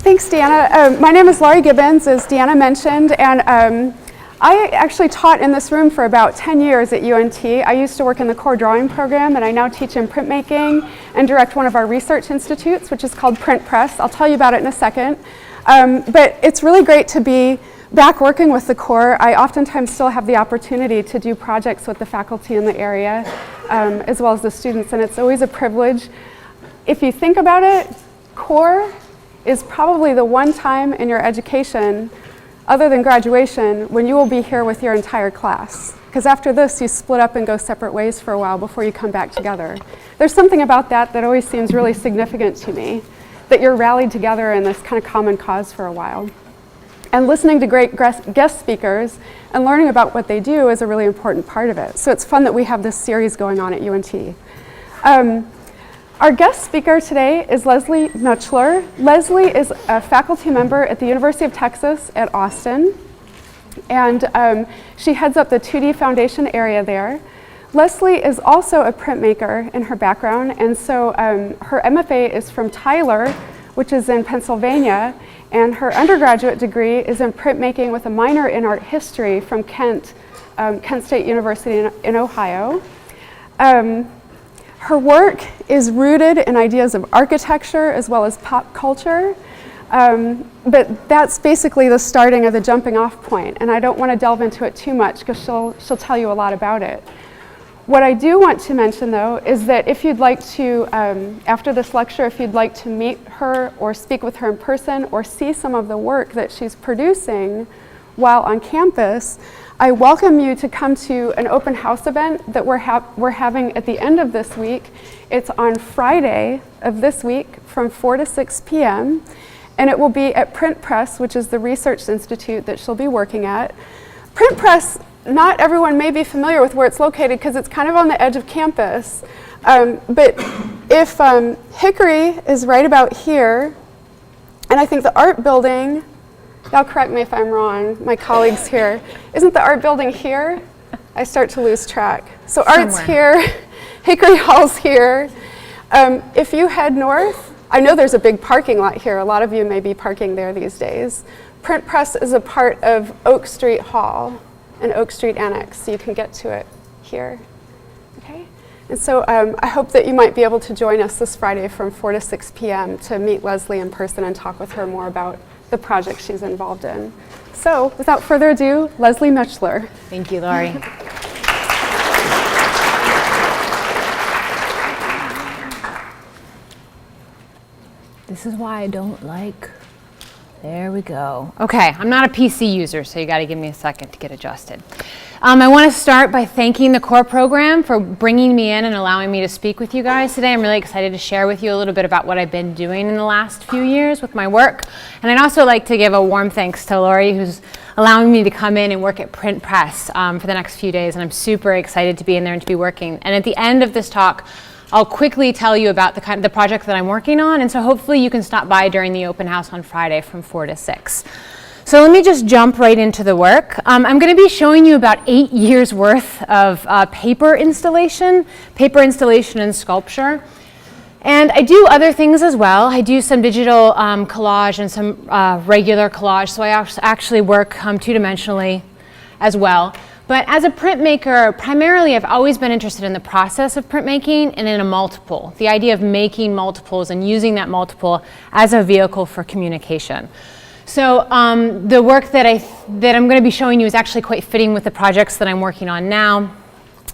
Thanks, Deanna. My name is Laurie Gibbons, as Deanna mentioned, and I actually taught in this room for about 10 years at UNT. I used to work in the core drawing program, and I now teach in printmaking and direct one of our research institutes, which is called Print Press. I'll tell you about it in a second. But it's really great to be back working with the core. I oftentimes still have the opportunity to do projects with the faculty in the area, as well as the students, and it's always a privilege. If you think about it, core is probably the one time in your education, other than graduation, when you will be here with your entire class. Because after this, you split up and go separate ways for a while before you come back together. There's something about that that always seems really significant to me, that you're rallied together in this kind of common cause for a while. And listening to great guest speakers and learning about what they do is a really important part of it. So it's fun that we have this series going on at UNT. Our guest speaker today is Leslie Mutchler. Leslie is a faculty member at the University of Texas at Austin, and she heads up the 2D Foundation area there. Leslie is also a printmaker in her background, and so her MFA is from Tyler, which is in Pennsylvania, and her undergraduate degree is in printmaking with a minor in art history from Kent State University in Ohio. Her work is rooted in ideas of architecture as well as pop culture, but that's basically the starting of the jumping off point, and I don't want to delve into it too much because she'll tell you a lot about it. What I do want to mention, though, is that if you'd like to, after this lecture, if you'd like to meet her or speak with her in person or see some of the work that she's producing while on campus, I welcome you to come to an open house event that we're having at the end of this week. It's on Friday of this week from 4 to 6 p.m. and it will be at Print Press, which is the research institute that she'll be working at. Print Press, not everyone may be familiar with where it's located because it's kind of on the edge of campus. But if Hickory is right about here, and I think the art building, y'all correct me if I'm wrong, my colleagues here. Isn't the art building here? I start to lose track. So art's here, Hickory Hall's here. If you head north, I know there's a big parking lot here. A lot of you may be parking there these days. Print Press is a part of Oak Street Hall, an Oak Street Annex, so you can get to it here. Okay? And so I hope that you might be able to join us this Friday from 4 to 6 p.m. to meet Leslie in person and talk with her more about the project she's involved in. So, without further ado, Leslie Mutchler. Thank you, Laurie. This is why I don't like, there we go. Okay, I'm not a PC user, so you gotta give me a second to get adjusted. I want to start by thanking the core program for bringing me in and allowing me to speak with you guys today. I'm really excited to share with you a little bit about what I've been doing in the last few years with my work. And I'd also like to give a warm thanks to Laurie, who's allowing me to come in and work at Print Press for the next few days. And I'm super excited to be in there and to be working. And at the end of this talk, I'll quickly tell you about the project that I'm working on. And so hopefully you can stop by during the open house on Friday from 4 to 6. So let me just jump right into the work. I'm going to be showing you about 8 years worth of paper installation and sculpture. And I do other things as well. I do some digital collage and some regular collage, so I actually work two-dimensionally as well. But as a printmaker, primarily I've always been interested in the process of printmaking and in a multiple, the idea of making multiples and using that multiple as a vehicle for communication. So the work that I'm going to be showing you is actually quite fitting with the projects that I'm working on now.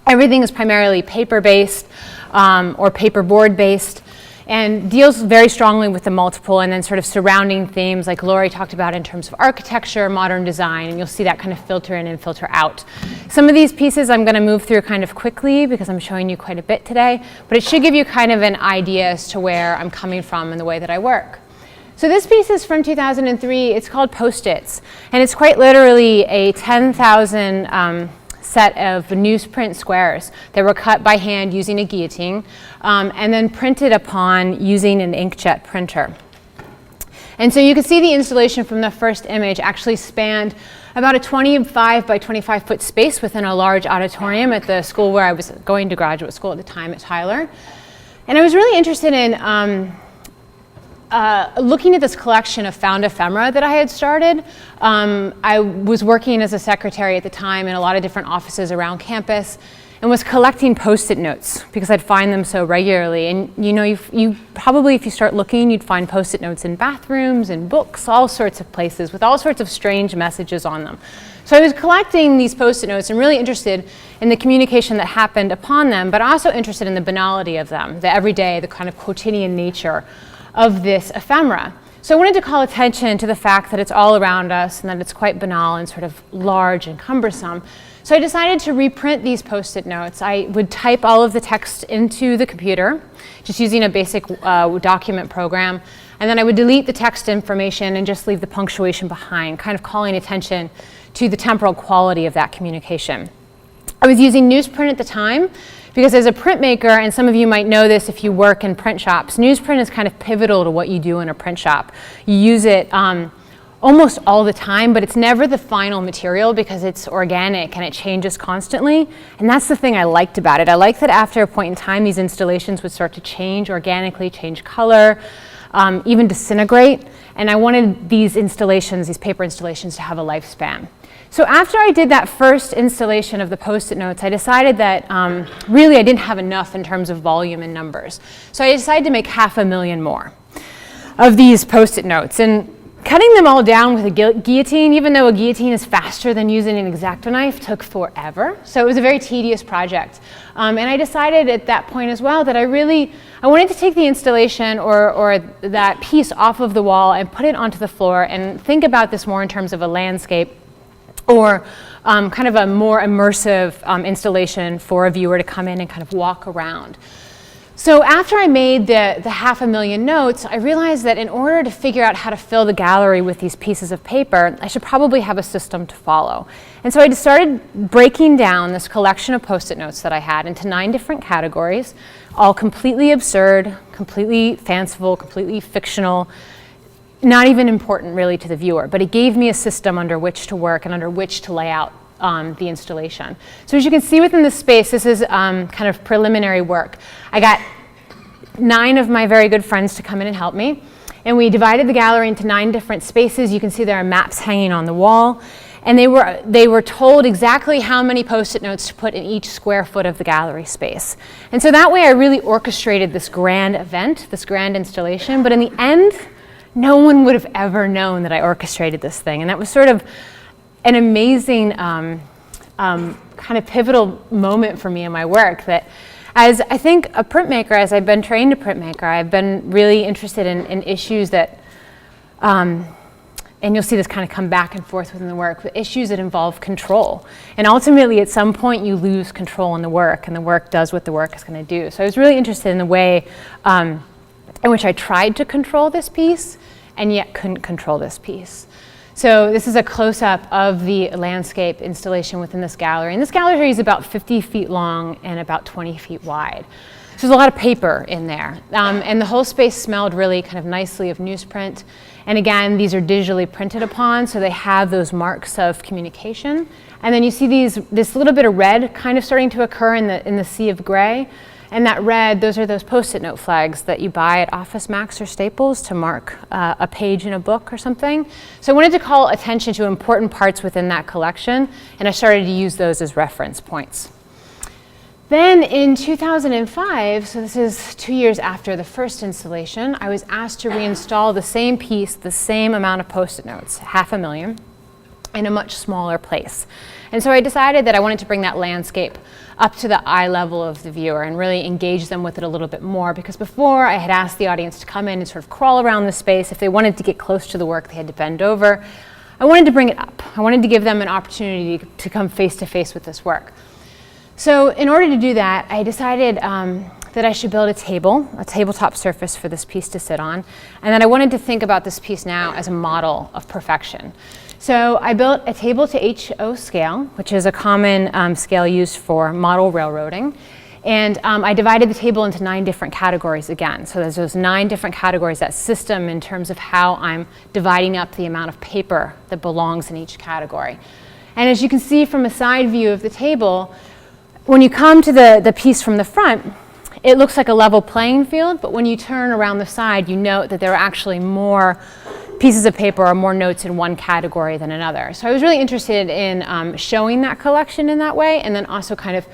Everything is primarily paper-based or paperboard-based and deals very strongly with the multiple and then sort of surrounding themes like Laurie talked about in terms of architecture, modern design, and you'll see that kind of filter in and filter out. Some of these pieces I'm going to move through kind of quickly because I'm showing you quite a bit today, but it should give you kind of an idea as to where I'm coming from and the way that I work. So this piece is from 2003. It's called Post-its, and it's quite literally a 10,000 set of newsprint squares that were cut by hand using a guillotine and then printed upon using an inkjet printer. And so you can see the installation from the first image actually spanned about a 25 by 25 foot space within a large auditorium at the school where I was going to graduate school at the time at Tyler. And I was really interested in looking at this collection of found ephemera that I had started, I was working as a secretary at the time in a lot of different offices around campus and was collecting Post-it notes because I'd find them so regularly. And you know, you probably, if you start looking, you'd find Post-it notes in bathrooms, in books, all sorts of places with all sorts of strange messages on them. So I was collecting these Post-it notes and really interested in the communication that happened upon them, but also interested in the banality of them, the everyday, the kind of quotidian nature of this ephemera. So I wanted to call attention to the fact that it's all around us and that it's quite banal and sort of large and cumbersome. So I decided to reprint these Post-it notes. I would type all of the text into the computer, just using a basic document program, and then I would delete the text information and just leave the punctuation behind, kind of calling attention to the temporal quality of that communication. I was using newsprint at the time because as a printmaker, and some of you might know this if you work in print shops, newsprint is kind of pivotal to what you do in a print shop. You use it almost all the time, but it's never the final material because it's organic and it changes constantly. And that's the thing I liked about it. I liked that after a point in time, these installations would start to change organically, change color, even disintegrate. And I wanted these installations, these paper installations, to have a lifespan. So after I did that first installation of the Post-it notes, I decided that really I didn't have enough in terms of volume and numbers. So I decided to make 500,000 more of these Post-it notes. And cutting them all down with a guillotine, even though a guillotine is faster than using an X-Acto knife, took forever. So it was a very tedious project. And I decided at that point as well that I wanted to take the installation or that piece off of the wall and put it onto the floor and think about this more in terms of a landscape or kind of a more immersive installation for a viewer to come in and kind of walk around. So after I made the 500,000 notes, I realized that in order to figure out how to fill the gallery with these pieces of paper, I should probably have a system to follow. And so I just started breaking down this collection of Post-it notes that I had into 9 different categories, all completely absurd, completely fanciful, completely fictional, not even important really to the viewer, but it gave me a system under which to work and under which to lay out the installation. So as you can see within this space, this is kind of preliminary work. I got 9 of my very good friends to come in and help me, and we divided the gallery into 9 different spaces. You can see there are maps hanging on the wall, and they were told exactly how many Post-it notes to put in each square foot of the gallery space. And so that way I really orchestrated this grand event, this grand installation, but in the end, no one would have ever known that I orchestrated this thing, and that was sort of an amazing kind of pivotal moment for me in my work. That as I think a printmaker, as I've been trained a printmaker, I've been really interested in issues that, and you'll see this kind of come back and forth within the work, but issues that involve control. And ultimately at some point you lose control in the work and the work does what the work is going to do. So I was really interested in the way in which I tried to control this piece and yet couldn't control this piece. So this is a close-up of the landscape installation within this gallery. And this gallery is about 50 feet long and about 20 feet wide. So there's a lot of paper in there. And the whole space smelled really kind of nicely of newsprint. And again, these are digitally printed upon, so they have those marks of communication. And then you see this little bit of red kind of starting to occur in the sea of gray. And that red, those are those Post-it note flags that you buy at Office Max or Staples to mark a page in a book or something. So I wanted to call attention to important parts within that collection, and I started to use those as reference points. Then in 2005, so this is 2 years after the first installation, I was asked to reinstall the same piece, the same amount of Post-it notes, 500,000, in a much smaller place. And so I decided that I wanted to bring that landscape up to the eye level of the viewer and really engage them with it a little bit more, because before I had asked the audience to come in and sort of crawl around the space. If they wanted to get close to the work, they had to bend over. I wanted to bring it up. I wanted to give them an opportunity to come face to face with this work. So in order to do that, I decided that I should build a tabletop surface for this piece to sit on, and that I wanted to think about this piece now as a model of perfection. So I built a table to HO scale, which is a common scale used for model railroading. And I divided the table into 9 different categories again. So there's those 9 different categories, that system in terms of how I'm dividing up the amount of paper that belongs in each category. And as you can see from a side view of the table, when you come to the piece from the front, it looks like a level playing field, but when you turn around the side, you note that there are actually more pieces of paper or more notes in one category than another. So I was really interested in showing that collection in that way, and then also kind of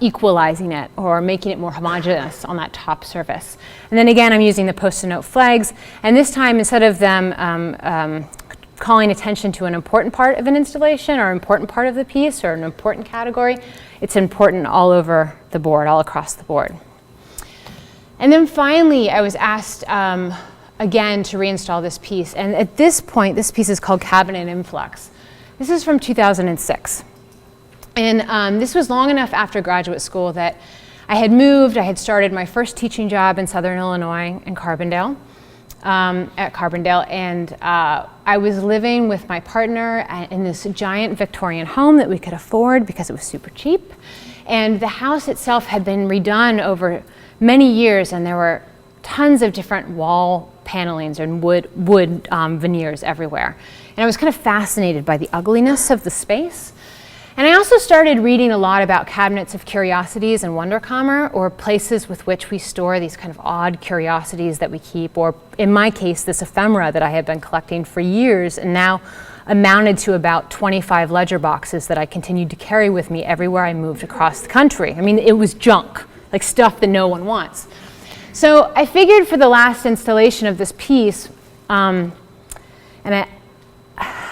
equalizing it or making it more homogeneous on that top surface. And then again, I'm using the post-it note flags, and this time instead of them calling attention to an important part of an installation or important part of the piece or an important category, it's important all over the board, all across the board. And then finally, I was asked again to reinstall this piece. And at this point, this piece is called Cabinet Influx. This is from 2006. And this was long enough after graduate school that I had moved. I had started my first teaching job in Southern Illinois in Carbondale, at Carbondale. And I was living with my partner in this giant Victorian home that we could afford because it was super cheap. And the house itself had been redone over many years, and there were tons of different wall panelings and wood veneers everywhere. And I was kind of fascinated by the ugliness of the space. And I also started reading a lot about cabinets of curiosities and Wunderkammer, or places with which we store these kind of odd curiosities that we keep, or in my case, this ephemera that I had been collecting for years and now amounted to about 25 ledger boxes that I continued to carry with me everywhere I moved across the country. I mean, it was junk, like stuff that no one wants. So I figured for the last installation of this piece,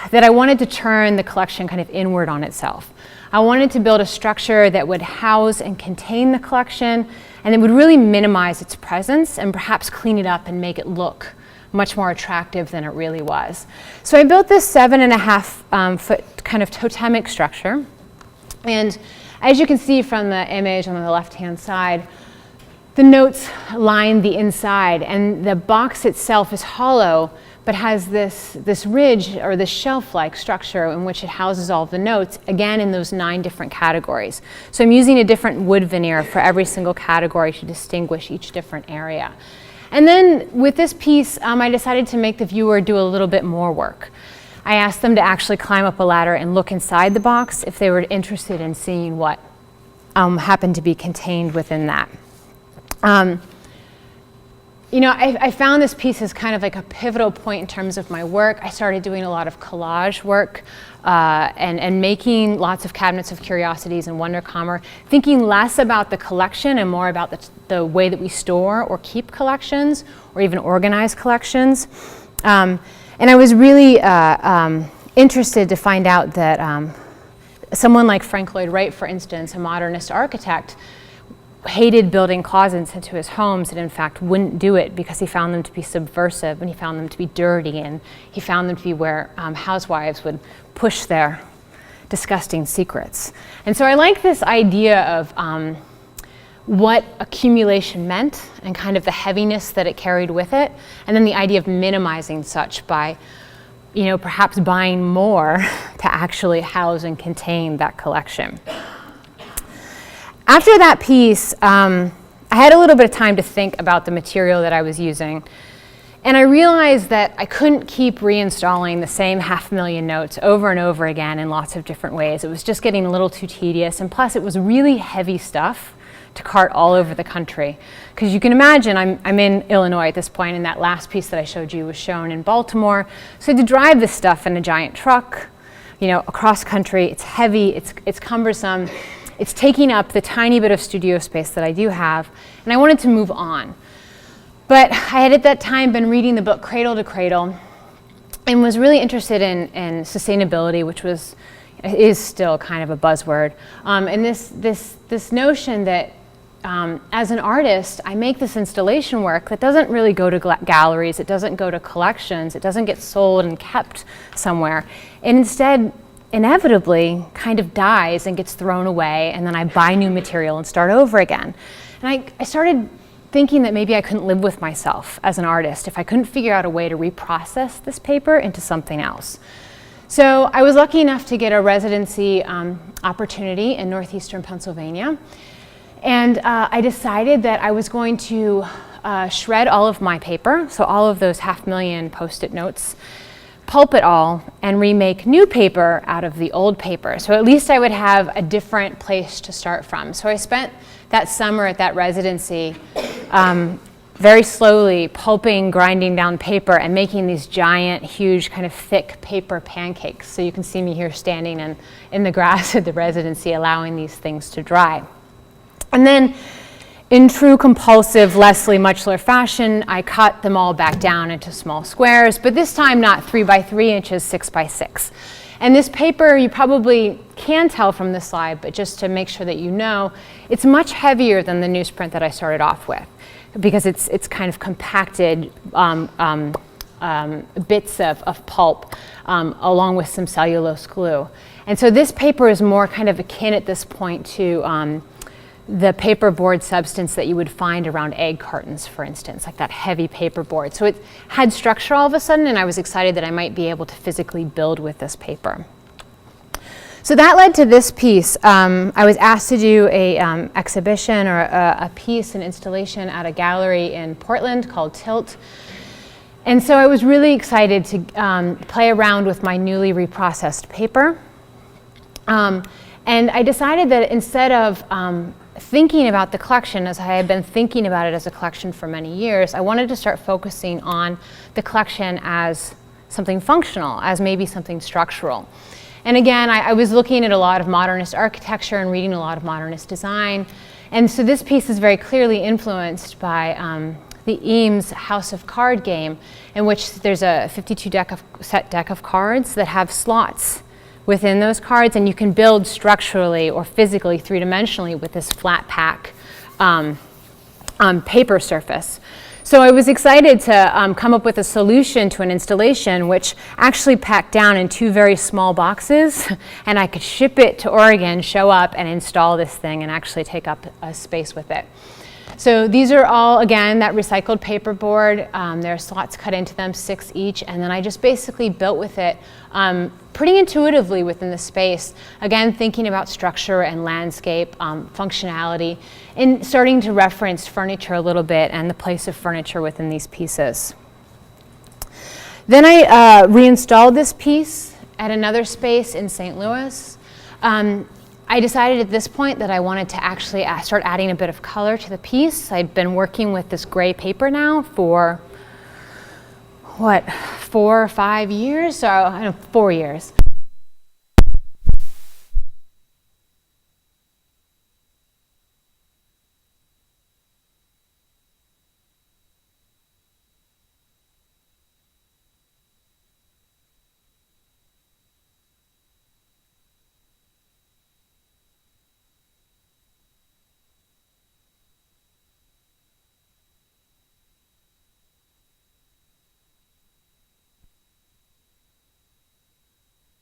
that I wanted to turn the collection kind of inward on itself. I wanted to build a structure that would house and contain the collection, and it would really minimize its presence and perhaps clean it up and make it look much more attractive than it really was. So I built this 7.5 foot kind of totemic structure. And as you can see from the image on the left-hand side, the notes line the inside, and the box itself is hollow, but has this ridge or this shelf-like structure in which it houses all of the notes, again in those 9 different categories. So I'm using a different wood veneer for every single category to distinguish each different area. And then with this piece, I decided to make the viewer do a little bit more work. I asked them to actually climb up a ladder and look inside the box if they were interested in seeing what happened to be contained within that. You know, I found this piece as kind of like a pivotal point in terms of my work. I started doing a lot of collage work and making lots of cabinets of curiosities and Wunderkammer, thinking less about the collection and more about the way that we store or keep collections or even organize collections. And I was really interested to find out that someone like Frank Lloyd Wright, for instance, a modernist architect, hated building closets into his homes and in fact wouldn't do it because he found them to be subversive and he found them to be dirty and he found them to be where housewives would push their disgusting secrets. And so I like this idea of what accumulation meant and kind of the heaviness that it carried with it, and then the idea of minimizing such by, you know, perhaps buying more to actually house and contain that collection. After that piece, I had a little bit of time to think about the material that I was using, and I realized that I couldn't keep reinstalling the same 500,000 notes over and over again in lots of different ways. It was just getting a little too tedious, and plus it was really heavy stuff to cart all over the country. Because you can imagine, I'm in Illinois at this point, and that last piece that I showed you was shown in Baltimore. So to drive this stuff in a giant truck, you know, across country, it's heavy, it's cumbersome. It's taking up the tiny bit of studio space that I do have, and I wanted to move on. But I had at that time been reading the book Cradle to Cradle and was really interested in sustainability, which is still kind of a buzzword. And this notion that as an artist, I make this installation work that doesn't really go to galleries, it doesn't go to collections, it doesn't get sold and kept somewhere. And instead, inevitably kind of dies and gets thrown away, and then I buy new material and start over again. And I started thinking that maybe I couldn't live with myself as an artist if I couldn't figure out a way to reprocess this paper into something else. So I was lucky enough to get a residency opportunity in northeastern Pennsylvania, and I decided that I was going to shred all of my paper, so all of those 500,000 post-it notes, pulp it all and remake new paper out of the old paper. So at least I would have a different place to start from. So I spent that summer at that residency very slowly pulping, grinding down paper and making these giant, huge, kind of thick paper pancakes. So you can see me here standing in the grass at the residency, allowing these things to dry. And then in true compulsive Leslie Mutchler fashion, I cut them all back down into small squares, but this time not 3 by 3 inches, 6 by 6. And this paper, you probably can tell from the slide, but just to make sure that you know, it's much heavier than the newsprint that I started off with, because it's kind of compacted bits of pulp along with some cellulose glue. And so this paper is more kind of akin at this point to the paperboard substance that you would find around egg cartons, for instance, like that heavy paperboard. So it had structure all of a sudden, and I was excited that I might be able to physically build with this paper. So that led to this piece. I was asked to do a exhibition or a piece, an installation at a gallery in Portland called Tilt. And so I was really excited to play around with my newly reprocessed paper. And I decided that instead of thinking about the collection as I had been thinking about it as a collection for many years, I wanted to start focusing on the collection as something functional, as maybe something structural. And again, I was looking at a lot of modernist architecture and reading a lot of modernist design. And so this piece is very clearly influenced by the Eames House of Card game, in which there's a 52 set deck of cards that have slots within those cards, and you can build structurally or physically, three-dimensionally with this flat pack paper surface. So I was excited to come up with a solution to an installation which actually packed down in 2 very small boxes, and I could ship it to Oregon, show up, and install this thing and actually take up a space with it. So these are all, again, that recycled paperboard. There are slots cut into them, 6 each, and then I just basically built with it pretty intuitively within the space. Again, thinking about structure and landscape, functionality, and starting to reference furniture a little bit and the place of furniture within these pieces. Then I reinstalled this piece at another space in St. Louis. I decided at this point that I wanted to actually start adding a bit of color to the piece. I'd been working with this gray paper now for, 4 or 5 years? So, I don't know, 4 years.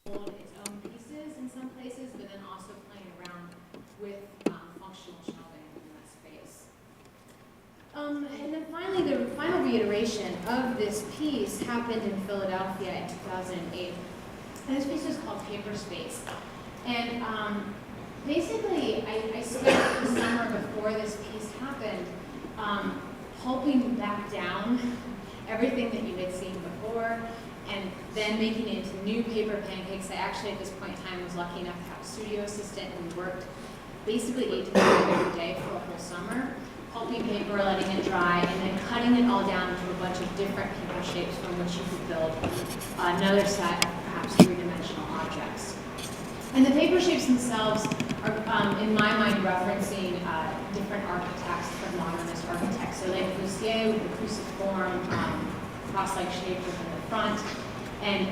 Its own pieces in some places, but then also playing around with functional shelving in that space. And then finally, the final reiteration of this piece happened in Philadelphia in 2008. And this piece was called Paper Space. And basically, I spent the summer before this piece happened pulping back down everything that you had seen before, and then making it into new paper pancakes. I actually, at this point in time, was lucky enough to have a studio assistant, and we worked basically 8 to 9 every day for a whole summer, pulping paper, letting it dry, and then cutting it all down into a bunch of different paper shapes from which you could build another set of perhaps 3-dimensional objects. And the paper shapes themselves are, in my mind, referencing different architects, different modernist architects. So Le Corbusier with the cruciform cross-like shape within the front, and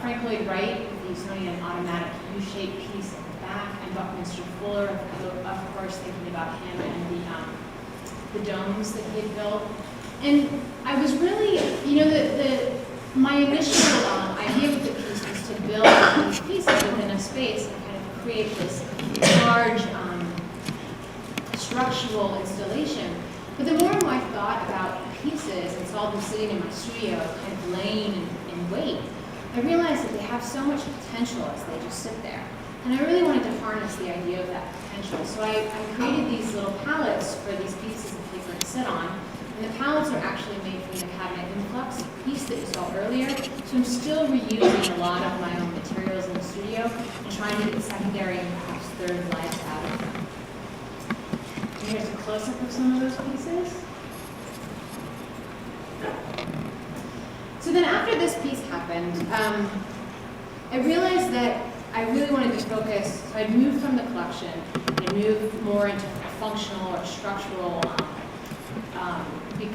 Frank Lloyd Wright with the Usonian automatic U-shaped piece at the back, and Buckminster Fuller, of course, thinking about him and the domes that he had built. And I was really, my initial idea with the piece was to build these pieces within a space and kind of create this large structural installation. But the more and more I thought about pieces, and saw them sitting in my studio, kind of laying in wait, I realized that they have so much potential as they just sit there. And I really wanted to harness the idea of that potential. So I created these little palettes for these pieces of paper to sit on. And the pallets are actually made from the cabinet influx piece that you saw earlier. So I'm still reusing a lot of my own materials in the studio and trying to get the secondary and perhaps third lives out of them. And here's a close-up of some of those pieces. So then after this piece happened, I realized that I really wanted to focus, so I'd moved from the collection and moved more into a functional or structural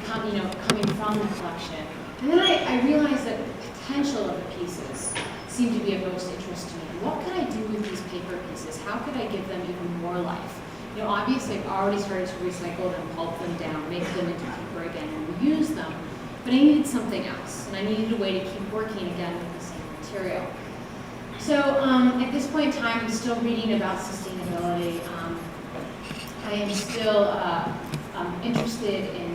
coming from the collection. And then I realized that the potential of the pieces seemed to be of most interest to me. What could I do with these paper pieces? How could I give them even more life? Obviously I've already started to recycle them, pulp them down, make them into paper again, and reuse them. But I needed something else, and I needed a way to keep working again with the same material. So at this point in time, I'm still reading about sustainability. I am still interested in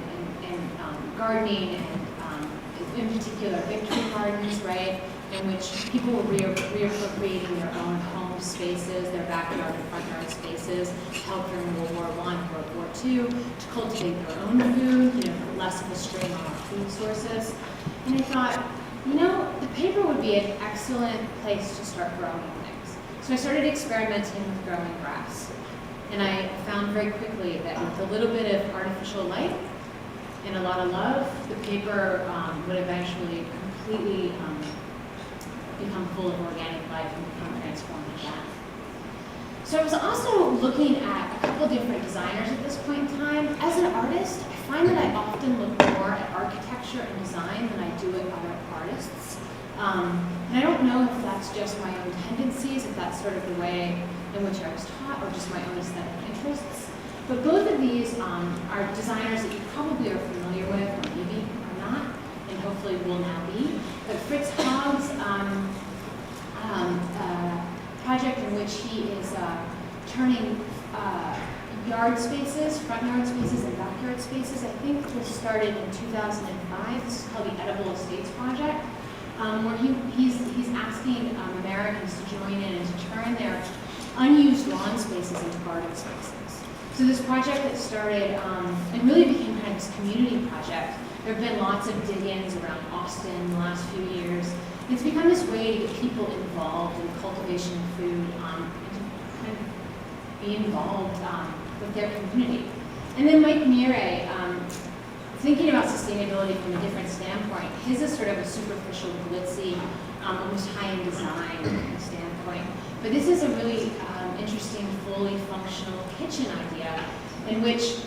gardening and in particular victory gardens, right, in which people were reappropriating their own home spaces, their backyard and front yard spaces, to help during World War I, World War II, to cultivate their own food, put less of a strain on our food sources. And I thought, the paper would be an excellent place to start growing things. So I started experimenting with growing grass. And I found very quickly that with a little bit of artificial light and a lot of love, the paper would eventually completely become full of organic life and become transformed again. So I was also looking at a couple different designers at this point in time. As an artist, I find that I often look more at architecture and design than I do at other artists. And I don't know if that's just my own tendencies, if that's sort of the way in which I was taught, or just my own aesthetic interests. But both of these are designers that you probably are familiar with, or maybe are not, and hopefully will now be. But Fritz Haug's project in which he is turning yard spaces, front yard spaces and backyard spaces, I think was started in 2005. This is called the Edible Estates Project, where he's asking Americans to join in and to turn their unused lawn spaces into garden spaces. So this project that started and really became kind of this community project. There have been lots of dig-ins around Austin in the last few years. It's become this way to get people involved in cultivation of food and to kind of be involved with their community. And then Mike Mire, thinking about sustainability from a different standpoint, his is sort of a superficial, glitzy, almost high-end design standpoint. But this is a really interesting, fully functional kitchen idea in which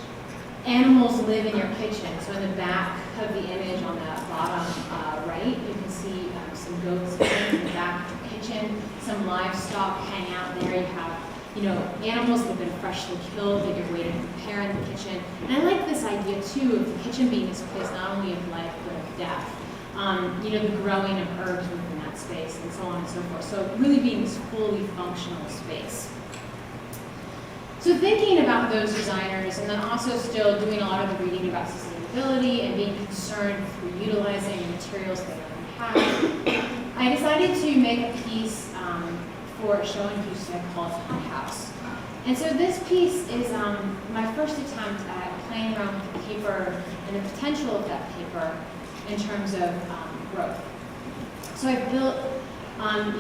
animals live in your kitchen. So in the back of the image on the bottom right, you can see some goats in the back of the kitchen, some livestock hang out there. You have animals that have been freshly killed that you're waiting to prepare in the kitchen. And I like this idea too of the kitchen being this place not only of life but of death. The growing of herbs within that space and so on and so forth. So really being this fully functional space. So thinking about those designers and then also still doing a lot of the reading about sustainability and being concerned with utilizing the materials that I have, I decided to make a piece for a show in Houston called Hot House. And so this piece is my first attempt at playing around with the paper and the potential of that paper in terms of growth. So I've built,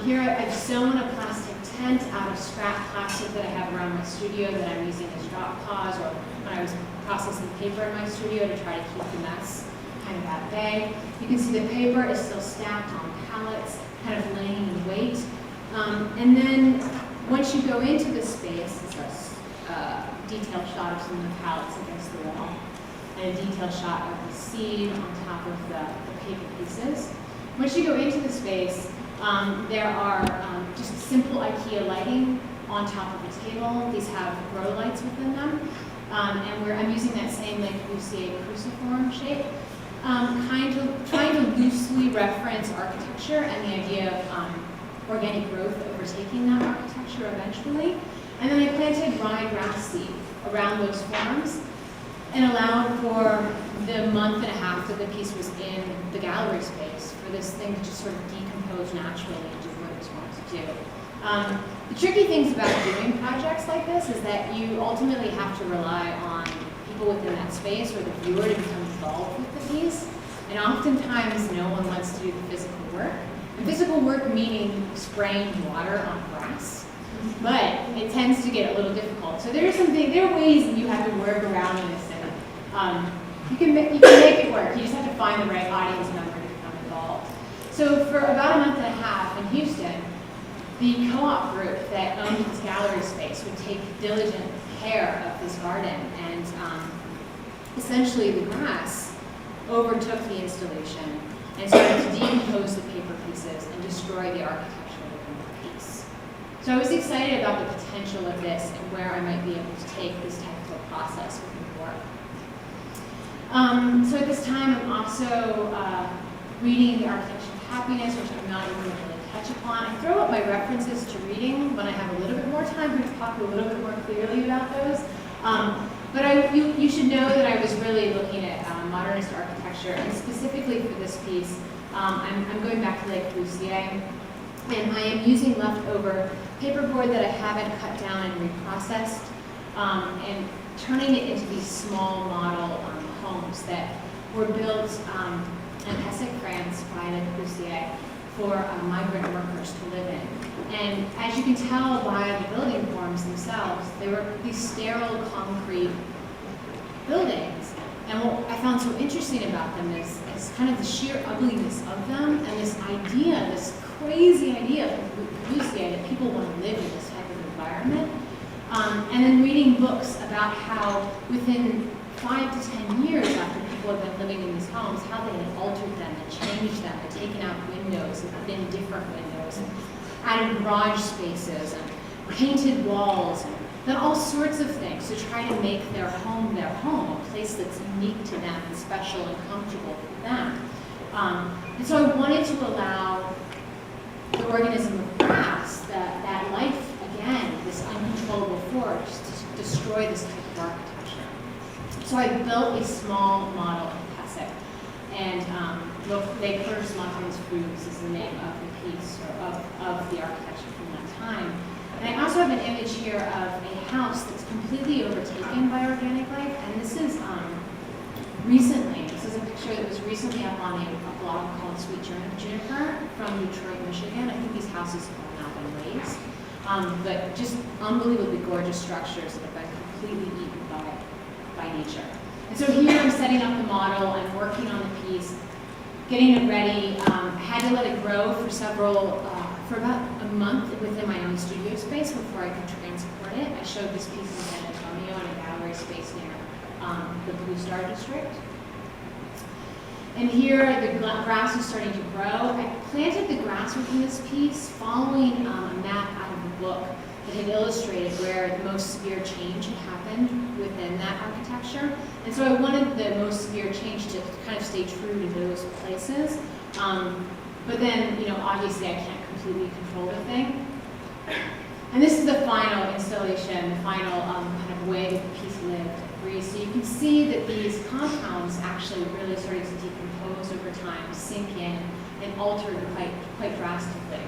here I've sewn a plastic tent out of scrap plastic that I have around my studio that I'm using as drop cloths, or when I was processing paper in my studio to try to keep the mess kind of at bay. You can see the paper is still stacked on pallets, kind of laying in wait. And then once you go into the space, it's a detailed shot of some of the pallets against the wall, and a detailed shot of the seed on top of the paper pieces. Once you go into the space, there are just simple IKEA lighting on top of the table. These have grow lights within them. And I'm using that same like Lucier cruciform shape, trying to loosely reference architecture and the idea of organic growth overtaking that architecture eventually. And then I planted rye grass seed around those forms and allowed for the month and a half that the piece was in the gallery space for this thing to just sort of decompose naturally and do what it was wanted to do. The tricky things about doing projects like this is that you ultimately have to rely on people within that space or the viewer to become involved with the piece. And oftentimes, no one wants to do the physical work. And physical work meaning spraying water on grass. But it tends to get a little difficult. So there are ways that you have to work around this, and you can make it work. You just have to find the right audience member to become involved. So for about a month and a half in Houston, the co-op group that owned this gallery space would take diligent care of this garden, and essentially the grass overtook the installation and started to decompose the paper pieces and destroy the architecture within the piece. So I was excited about the potential of this and where I might be able to take this type of a process within the work. So at this time, I'm also reading The Architecture of Happiness, which I'm not even going to really touch upon. I throw up my references to reading when I have a little bit more time to talk a little bit more clearly about those. But you should know that I was really looking at modernist architecture, and specifically for this piece, I'm going back to Le Corbusier, and I am using leftover paperboard that I haven't cut down and reprocessed, and turning it into these small model homes that were built in Hesse, France by Le Corbusier for migrant workers to live in. And as you can tell by the building forms themselves, they were these sterile concrete buildings. And what I found so interesting about them is kind of the sheer ugliness of them, and this idea, this crazy idea of Corbusier that people want to live in this type of environment. And then reading books about how within 5 to 10 years after people have been living in these homes, how they had altered them and changed them and taken out windows and put in different windows and added garage spaces and painted walls and done all sorts of things to try to make their home, a place that's unique to them and special and comfortable for them. And so I wanted to allow the organism of grass, that life, again, this uncontrollable force, to destroy this type of architecture. So I built a small model in Hesse, and Le Corbusier Fruits is the name of the piece, or of the architecture from that time. And I also have an image here of a house that's completely overtaken by organic life, and this is this is a picture that was recently up on a blog called Sweet Juniper from Detroit, Michigan. I think these houses have now been razed, but just unbelievably gorgeous structures that have been completely eaten by nature. And so here I'm setting up the model, I'm working on the piece, getting it ready. I had to let it grow for about a month within my own studio space before I could transport it. I showed this piece in San Antonio in a gallery space near the Blue Star District. And here the grass is starting to grow. I planted the grass within this piece following a map out of the book that had illustrated where the most severe change had happened within that architecture. And so I wanted the most severe change to kind of stay true to those places. But then, obviously I can't completely control the thing. And this is the final installation, the final kind of way that the piece lived and breathed. So you can see that these compounds actually really started to decompose over time, sink in, and altered quite drastically.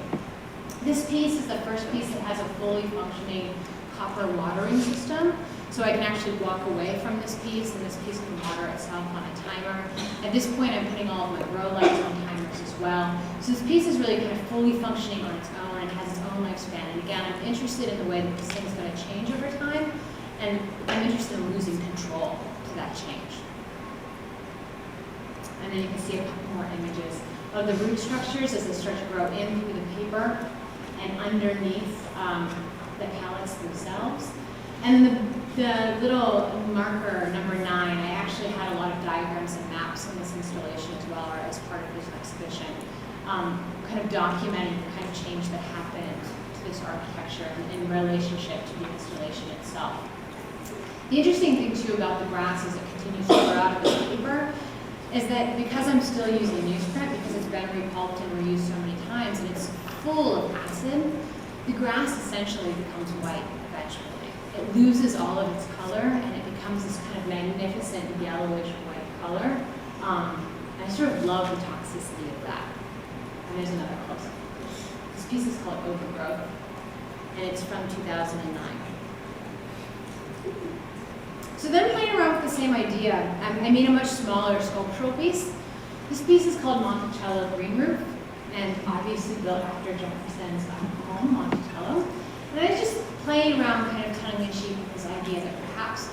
This piece is the first piece that has a fully functioning copper watering system. So I can actually walk away from this piece, and this piece can water itself on a timer. At this point, I'm putting all of my grow lights on timers as well. So this piece is really kind of fully functioning on its own and has its own lifespan. And again, I'm interested in the way that this thing's going to change over time, and I'm interested in losing control to that change. And then you can see a couple more images of the root structures as they start to grow in through the paper and underneath the pallets themselves. And the little marker, number 9, I actually had a lot of diagrams and maps in this installation as well, or as part of this exhibition, kind of documenting the kind of change that happened to this architecture in relationship to the installation itself. The interesting thing, too, about the grass as it continues to grow out of this paper is that because I'm still using newsprint, because it's been repulped and reused so many times, and it's full of acid, the grass essentially becomes white eventually. It loses all of its color, and it becomes this kind of magnificent yellowish white color. I sort of love the toxicity of that. And there's another close-up. This piece is called Overgrowth, and it's from 2009. So then playing around with the same idea, I made a much smaller sculptural piece. This piece is called Monticello Green Roof, and obviously built after Jefferson's home, Monticello. And I was just playing around, kind of tongue-in-cheek with this idea that perhaps,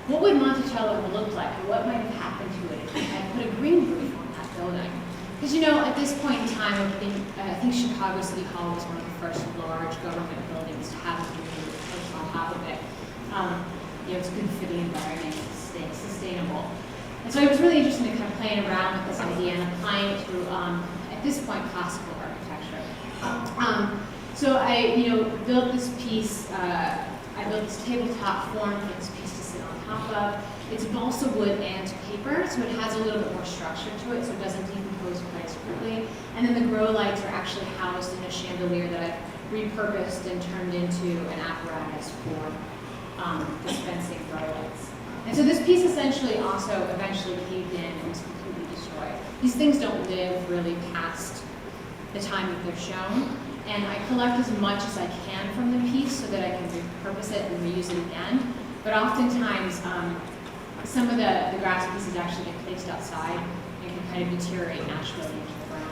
what would Monticello have looked like, or what might have happened to it if we had put a green roof on that building? Because at this point in time, I think Chicago City Hall was one of the first large government buildings to have a green roof on top of it. It's good for the environment, it's sustainable. And so I was really interested in kind of playing around with this idea and applying it to, at this point, classical architecture. So I, built this piece, I built this tabletop form for this piece to sit on top of. It's balsa wood and paper, so it has a little bit more structure to it, so it doesn't decompose quite as quickly. And then the grow lights are actually housed in a chandelier that I've repurposed and turned into an apparatus for dispensing grow lights. And so this piece essentially also eventually caved in and was completely destroyed. These things don't live really past the time that they're shown. And I collect as much as I can from the piece so that I can repurpose it and reuse it again. But oftentimes, some of the grass pieces actually get placed outside and can kind of deteriorate naturally into the ground.